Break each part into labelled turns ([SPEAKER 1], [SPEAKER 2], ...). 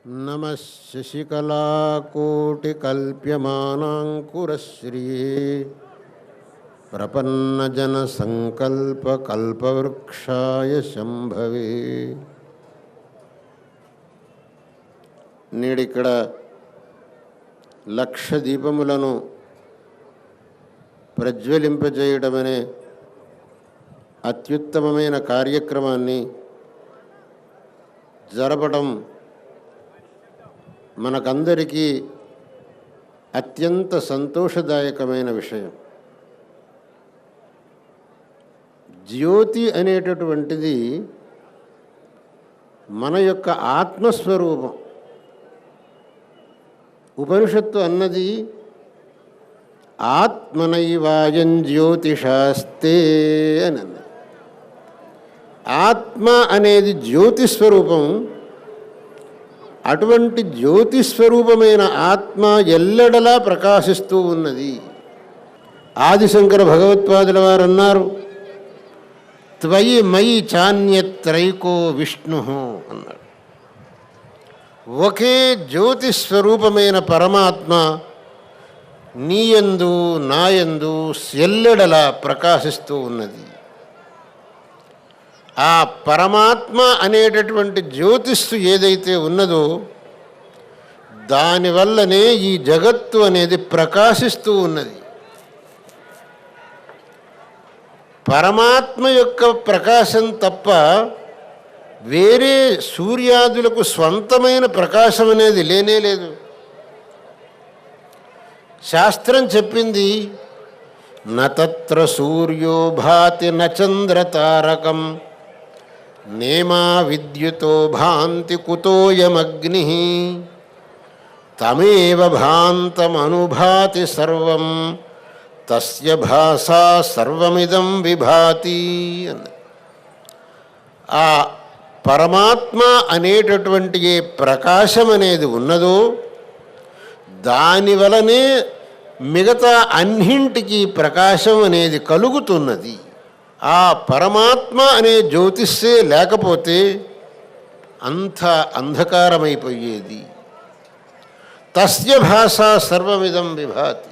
[SPEAKER 1] नमः शशिकलाकोटिकल्प्यमानाङ्कुरश्रिये प्रपन्नजनसङ्कल्पकल्पवृक्षाय शम्भवे। నేడిక్కడ లక్ష దీపములను ప్రజ్వలింపజేయడమనే అత్యుత్తమమైన కార్యక్రమాన్ని జరపడం మనకందరికీ అత్యంత సంతోషదాయకమైన విషయం. జ్యోతి అనేటటువంటిది మన యొక్క ఆత్మస్వరూపం. ఉపనిషత్తు అన్నది ఆత్మనైవాయం జ్యోతిషాస్తే అని అన్నది. ఆత్మ అనేది జ్యోతిస్వరూపం. అటువంటి జ్యోతిస్వరూపమైన ఆత్మ ఎల్లడలా ప్రకాశిస్తూ ఉన్నది. ఆదిశంకర భగవత్పాదుల వారు అన్నారు, త్వయి మయి చాన్యత్రైకో విష్ణు అన్నారు. ఒకే జ్యోతిస్వరూపమైన పరమాత్మ నీయందు నాయందు ఎల్లడలా ప్రకాశిస్తూ ఉన్నది. ఆ పరమాత్మ అనేటటువంటి జ్యోతిస్సు ఏదైతే ఉన్నదో దానివల్లనే ఈ జగత్తు అనేది ప్రకాశిస్తూ ఉన్నది. పరమాత్మ యొక్క ప్రకాశం తప్ప వేరే సూర్యాదులకు స్వంతమైన ప్రకాశం అనేది లేనే లేదు. శాస్త్రం చెప్పింది, నత్ర సూర్యో భాతి నచంద్రతారకం నేమా విద్యుతో భాంతి కుతోయమగ్ని తమేవ భాంతమనుభాతి సర్వం తస్య భాసా సర్వమిదం విభాతి అన్న. ఆ పరమాత్మ అనేటటువంటి ఏ ప్రకాశం అనేది ఉన్నదో దానివలనే మిగతా అన్నింటికీ ప్రకాశం అనేది కలుగుతున్నది. ఆ పరమాత్మ అనే జ్యోతిష్యే లేకపోతే అంత అంధకారమైపోయేది. తస్య భాషా సర్వమిదం విభాతి.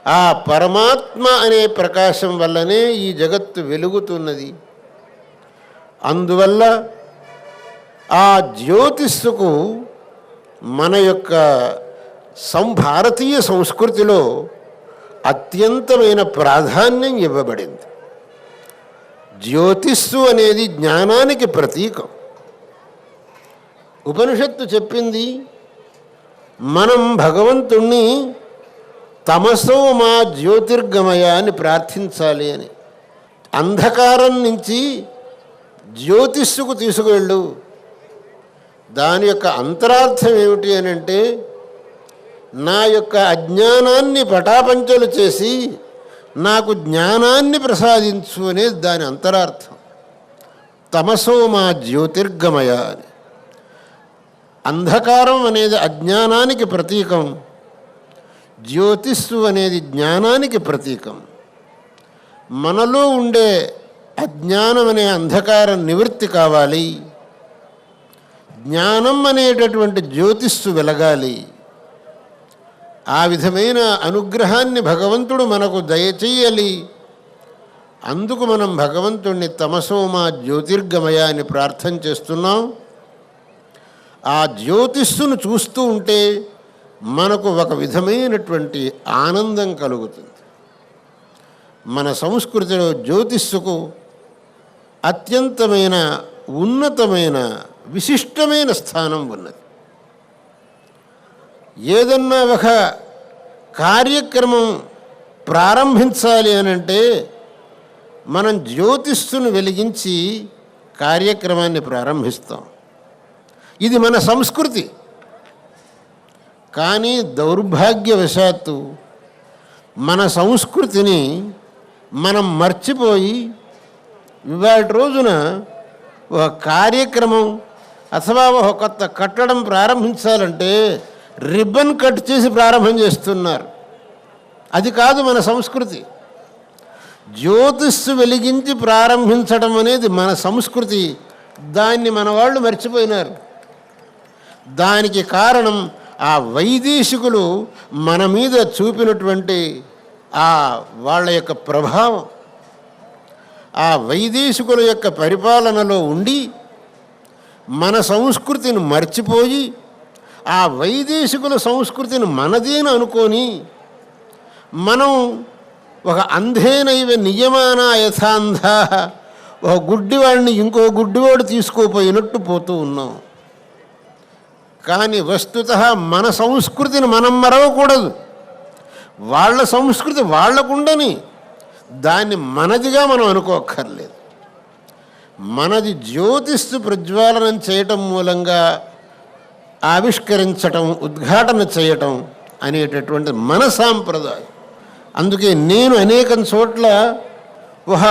[SPEAKER 1] ఆ పరమాత్మ అనే ప్రకాశం వల్లనే ఈ జగత్తు వెలుగుతున్నది. అందువల్ల ఆ జ్యోతిష్కు మన యొక్క భారతీయ సంస్కృతిలో అత్యంతమైన ప్రాధాన్యం ఇవ్వబడింది. జ్యోతిస్సు అనేది జ్ఞానానికి ప్రతీకం. ఉపనిషత్తు చెప్పింది, మనం భగవంతుణ్ణి తమసో మా జ్యోతిర్గమయ అని ప్రార్థించాలి అని. అంధకారం నుంచి జ్యోతిస్సుకు తీసుకువెళ్ళు. దాని యొక్క అంతరార్థం ఏమిటి అని అంటే, నా యొక్క అజ్ఞానాన్ని పటాపంచలు చేసి నాకు జ్ఞానాన్ని ప్రసాదించు అనేది దాని అంతరార్థం. తమసో మా జ్యోతిర్గమయ అని. అంధకారం అనేది అజ్ఞానానికి ప్రతీకం, జ్యోతిస్సు అనేది జ్ఞానానికి ప్రతీకం. మనలో ఉండే అజ్ఞానం అనే అంధకారం నివృత్తి కావాలి. జ్ఞానం అనేటటువంటి జ్యోతిస్సు వెలగాలి. ఆ విధమైన అనుగ్రహాన్ని భగవంతుడు మనకు దయచేయాలి. అందుకు మనం భగవంతుణ్ణి తమసోమా జ్యోతిర్గమయ అని ప్రార్థన చేస్తున్నాం. ఆ జ్యోతిస్సును చూస్తూ ఉంటే మనకు ఒక విధమైనటువంటి ఆనందం కలుగుతుంది. మన సంస్కృతిలో జ్యోతిస్సుకు అత్యంతమైన ఉన్నతమైన విశిష్టమైన స్థానం ఉన్నది. ఏదన్నా ఒక కార్యక్రమం ప్రారంభించాలి అనంటే మనం జ్యోతిస్సును వెలిగించి కార్యక్రమాన్ని ప్రారంభిస్తాం. ఇది మన సంస్కృతి. కానీ దౌర్భాగ్యవశాత్తు మన సంస్కృతిని మనం మర్చిపోయి ఇవాళ రోజున ఒక కార్యక్రమం అథవా ఒక కొత్త కట్టడం ప్రారంభించాలంటే రిబ్బన్ కట్ చేసి ప్రారంభం చేస్తున్నారు. అది కాదు మన సంస్కృతి. జ్యోతిస్సు వెలిగించి ప్రారంభించడం అనేది మన సంస్కృతి. దాన్ని మన వాళ్ళు మర్చిపోయినారు. దానికి కారణం ఆ వైదేశికులు మన మీద చూపినటువంటి వాళ్ళ యొక్క ప్రభావం. ఆ వైదేశికుల యొక్క పరిపాలనలో ఉండి మన సంస్కృతిని మర్చిపోయి ఆ వైదేశికుల సంస్కృతిని మనదేని అనుకొని మనం ఒక అంధేనైవ నియమాన యథాంధ, ఒక గుడ్డివాడిని ఇంకో గుడ్డివాడు తీసుకోపోయినట్టు పోతూ ఉన్నాం. కానీ వస్తుతః మన సంస్కృతిని మనం మరవకూడదు. వాళ్ళ సంస్కృతి వాళ్ళకుండని దాన్ని మనదిగా మనం అనుకోక్కర్లేదు. మనది జ్యోతిస్తు ప్రజ్వాలనం చేయటం మూలంగా ఆవిష్కరించటం, ఉద్ఘాటన చేయటం అనేటటువంటి మన సాంప్రదాయం. అందుకే నేను అనేకం చోట్ల ఒక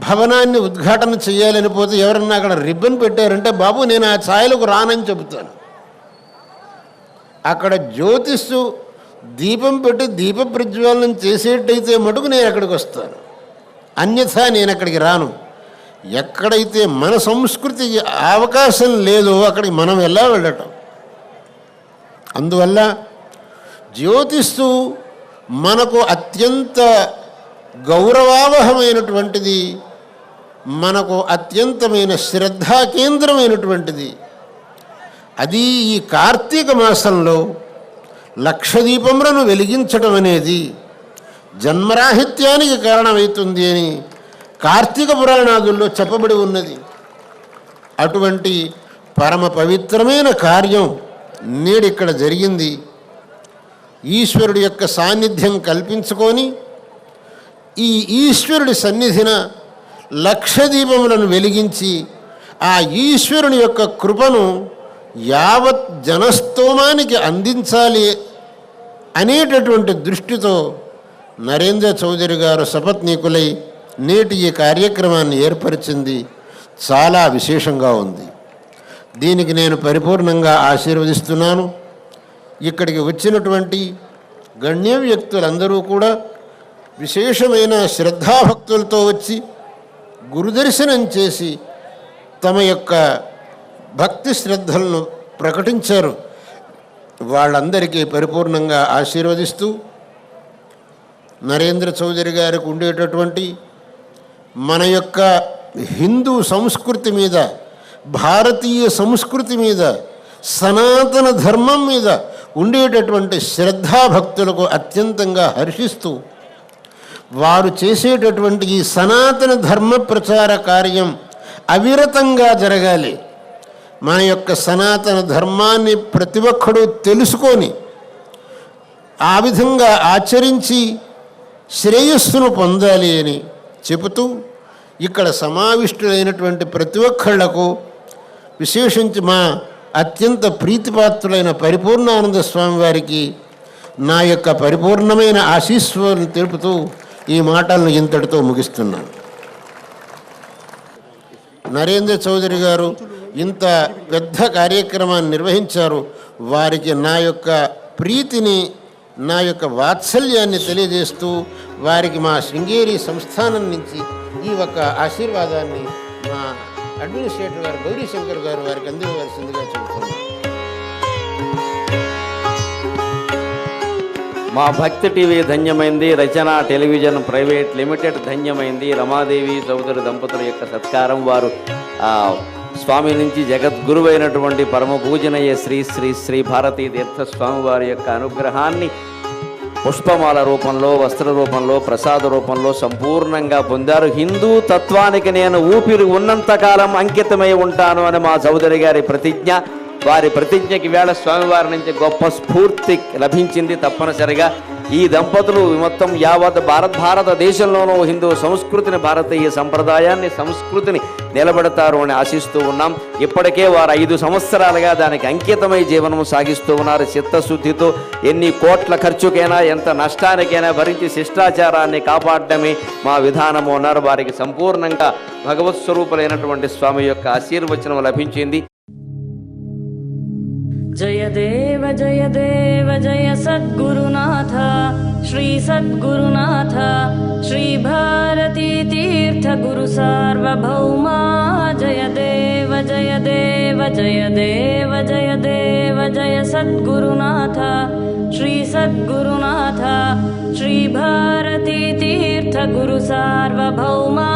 [SPEAKER 1] భవనాన్ని ఉద్ఘాటన చేయాలని పోతే ఎవరన్నా అక్కడ రిబ్బన్ పెట్టారంటే, బాబు నేను ఆ ఛాయలకు రానని చెబుతాను. అక్కడ జ్యోతిస్సు దీపం పెట్టి దీప ప్రజ్వాలనం చేసేటైతే మటుకు నేను అక్కడికి వస్తాను, అన్యథా నేను అక్కడికి రాను. ఎక్కడైతే మన సంస్కృతికి అవకాశం లేదో అక్కడికి మనం ఎలా వెళ్ళటం. అందువల్ల జ్యోతిస్సు మనకు అత్యంత గౌరవావహమైనటువంటిది, మనకు అత్యంతమైన శ్రద్ధా కేంద్రమైనటువంటిది. అది ఈ కార్తీక మాసంలో లక్షదీపములను వెలిగించడం అనేది జన్మరాహిత్యానికి కారణమవుతుంది అని కార్తీక పురాణాదుల్లో చెప్పబడి ఉన్నది. అటువంటి పరమ పవిత్రమైన కార్యం నేడిక్కడ జరిగింది. ఈశ్వరుడి యొక్క సాన్నిధ్యం కల్పించుకొని ఈ ఈశ్వరుడి సన్నిధిన లక్షదీపములను వెలిగించి ఆ ఈశ్వరుని యొక్క కృపను యావత్ జనస్తోమానికి అందించాలి అనేటటువంటి దృష్టితో నరేంద్ర చౌదరి గారు సపత్నీకులై నేటి ఈ కార్యక్రమాన్ని ఏర్పరిచింది. చాలా విశేషంగా ఉంది. దీనికి నేను పరిపూర్ణంగా ఆశీర్వదిస్తున్నాను. ఇక్కడికి వచ్చినటువంటి గణ్య వ్యక్తులందరూ కూడా విశేషమైన శ్రద్ధాభక్తులతో వచ్చి గురుదర్శనం చేసి తమ యొక్క భక్తి శ్రద్ధలను ప్రకటించారు. వాళ్ళందరికీ పరిపూర్ణంగా ఆశీర్వదిస్తూ నరేంద్ర చౌదరి గారికి ఉండేటటువంటి మన యొక్క హిందూ సంస్కృతి మీద, భారతీయ సంస్కృతి మీద, సనాతన ధర్మం మీద ఉండేటటువంటి శ్రద్ధాభక్తులకు అత్యంతంగా హర్షిస్తూ వారు చేసేటటువంటి ఈ సనాతన ధర్మ ప్రచార కార్యం అవిరతంగా జరగాలి. మన యొక్క సనాతన ధర్మాన్ని ప్రతి ఒక్కడూ తెలుసుకొని ఆ విధంగా ఆచరించి శ్రేయస్సును పొందాలి అని చెబుతూ ఇక్కడ సమావిష్టులైనటువంటి ప్రతి ఒక్కళ్లకు విశేషించి మా అత్యంత ప్రీతిపాత్రులైన పరిపూర్ణానంద స్వామి వారికి నా యొక్క పరిపూర్ణమైన ఆశీస్సులను తెలుపుతూ ఈ మాటలను ఇంతటితో ముగిస్తున్నాను. నరేంద్ర చౌదరి గారు ఇంత పెద్ద కార్యక్రమాన్ని నిర్వహించారు. వారికి నా యొక్క ప్రీతిని, నా యొక్క వాత్సల్యాన్ని తెలియజేస్తూ వారికి మా శృంగేరి సంస్థానం నుంచి ఈ ఒక ఆశీర్వాదాన్ని మా అడ్మినిస్ట్రేటర్ గారు గౌరీశంకర్ గారు వారికి అందివ్వవలసిందిగా చెబుతున్నాను.
[SPEAKER 2] మా భక్తి టీవీ ధన్యమైంది, రచన టెలివిజన్ ప్రైవేట్ లిమిటెడ్ ధన్యమైంది. రమాదేవి చౌదరి దంపతుల యొక్క సత్కారం వారు స్వామి నుంచి జగద్గురువు అయినటువంటి పరమ పూజనీయ శ్రీ శ్రీ శ్రీ భారతీ తీర్థ స్వామి వారి యొక్క అనుగ్రహాన్ని పుష్పమాల రూపంలో, వస్త్ర రూపంలో, ప్రసాద రూపంలో సంపూర్ణంగా పొందారు. హిందూ తత్వానికి నేను ఊపిరి ఉన్నంతకాలం అంకితమై ఉంటాను అని మా చౌదరి గారి ప్రతిజ్ఞ. వారి ప్రతిజ్ఞకి వేళ స్వామివారి నుంచి గొప్ప స్ఫూర్తి లభించింది. తప్పనిసరిగా ఈ దంపతులు మొత్తం యావత్ భారతదేశంలోనూ హిందూ సంస్కృతిని, భారతీయ సంప్రదాయాన్ని, సంస్కృతిని నిలబెడతారు అని ఆశిస్తూ ఉన్నాం. ఇప్పటికే వారు 5 సంవత్సరాలుగా దానికి అంకితమై జీవనం సాగిస్తూ ఉన్నారు. చిత్తశుద్ధితో ఎన్ని కోట్ల ఖర్చుకైనా, ఎంత నష్టానికైనా భరించి శిష్టాచారాన్ని కాపాడడమే మా విధానము ఉన్నారు. వారికి సంపూర్ణంగా భగవత్ స్వరూపులైనటువంటి స్వామి యొక్క ఆశీర్వచనం లభించింది.
[SPEAKER 3] जय देव जय सद्गुरुनाथ श्री सद्गुरुनाथ श्री भारती तीर्थ गुरु सार्वभौमा जय देव जय देव जय देव जय देव। सद्गुरुनाथ श्री सद्गुरुनाथ श्री भारती तीर्थ गुरु सार्वभौमा